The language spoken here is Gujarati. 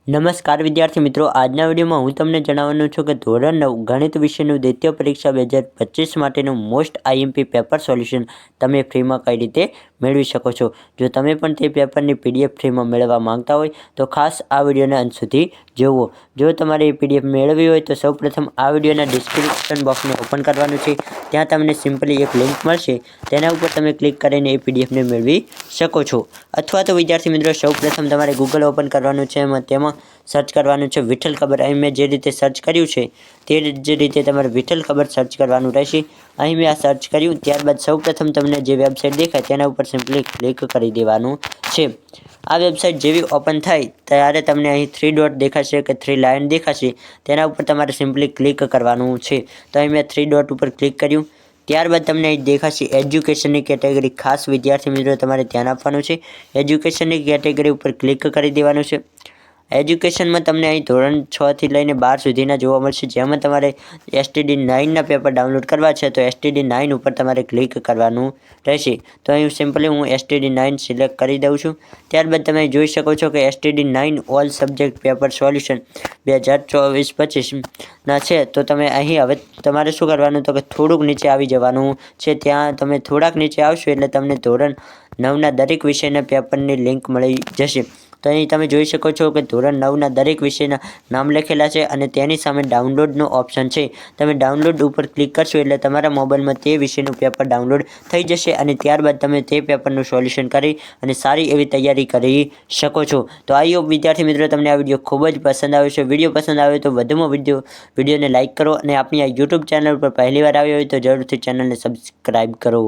નમસ્કાર વિદ્યાર્થી મિત્રો, આજના વિડીયોમાં હું તમને જણાવવાનું છું કે ધોરણ 9 ગણિત વિષયનું દ્વિતીય પરીક્ષા 2025 માટેનું મોસ્ટ આઈએમપી પેપર સોલ્યુશન તમે ફ્રીમાં કઈ રીતે મેળવી શકો છો। જો તમે પણ તે પેપરની પીડીએફ ફ્રીમાં મેળવવા માંગતા હોય તો ખાસ આ વિડીયોને અંત સુધી જોવો। જો તમારે એ પીડીએફ મેળવવી હોય તો સૌપ્રથમ આ વિડીયોના ડિસ્ક્રિપ્શન બોક્સને ઓપન કરવાનું છે, ત્યાં તમને સિમ્પલી એક લિંક મળશે, તેના ઉપર તમે ક્લિક કરીને એ પીડીએફને મેળવી શકો છો। અથવા તો વિદ્યાર્થી મિત્રો સૌપ્રથમ તમારે ગૂગલ ઓપન કરવાનું છે, તેમાં સર્ચ કરવાનું છે વિઠ્ઠલ ખબર। અહીં મેં જે રીતે સર્ચ કર્યું છે તે જ રીતે તમારે વિઠ્ઠલ ખબર સર્ચ કરવાનું રહેશે। અહીં મેં આ સર્ચ કર્યું, ત્યારબાદ સૌપ્રથમ તમને જે વેબસાઇટ દેખાય તેના ઉપર સિમ્પલી ક્લિક કરી દેવાનું છે। આ વેબસાઇટ જેવી ઓપન થાય ત્યારે તમને અહીં 3 ડોટ દેખાશે કે 3 લાઇન દેખાશે, તેના ઉપર તમારે સિમ્પલી ક્લિક કરવાનું છે। તો અહીં મેં 3 ડોટ ઉપર ક્લિક કર્યું, ત્યારબાદ તમને અહીં દેખાશે એજ્યુકેશનની કેટેગરી। ખાસ વિદ્યાર્થી મિત્રો તમારે ધ્યાન આપવાનું છે, એજ્યુકેશનની કેટેગરી ઉપર ક્લિક કરી દેવાનું છે। એજ્યુકેશનમાં તમને અહીં ધોરણ 6 થી લઈને 12 સુધીના જોવા મળશે, જેમાં તમારે STD 9ના પેપર ડાઉનલોડ કરવા છે તો STD 9 ઉપર તમારે ક્લિક કરવાનું રહેશે। તો અહીં સિમ્પલી હું STD 9 સિલેક્ટ કરી દઉં છું। ત્યારબાદ તમે જોઈ શકો છો કે STD 9 all subject paper solution 2024-25 ના છે। તો તમે અહીં હવે તમારે શું કરવાનું તો કે થોડુંક નીચે આવી જવાનું છે। ત્યાં તમે થોડાક નીચે આવશો એટલે તમને ધોરણ 9ના દરેક વિષયના પેપરની લિંક મળી જશે। તો અહીં તમે જોઈ શકો છો કે ધોરણ 9ના દરેક વિષયના નામ લખેલા છે અને તેની સામે ડાઉનલોડનો ઓપ્શન છે। તમે ડાઉનલોડ ઉપર ક્લિક કરશો એટલે તમારા મોબાઈલમાં તે વિષયનું પેપર ડાઉનલોડ થઈ જશે અને ત્યારબાદ તમે તે પેપરનું સોલ્યુશન કરી અને સારી એવી તૈયારી કરી શકો છો। તો આઈ હોપ વિદ્યાર્થી મિત્રો તમને આ વિડીયો ખૂબ જ પસંદ આવ્યો છે। વિડીયો પસંદ આવે તો વધુમાં વિડીયોને લાઇક કરો અને આપણી આ યુટ્યુબ ચેનલ પર પહેલીવાર આવ્યો હોય તો જરૂરથી ચેનલને સબસ્ક્રાઈબ કરો।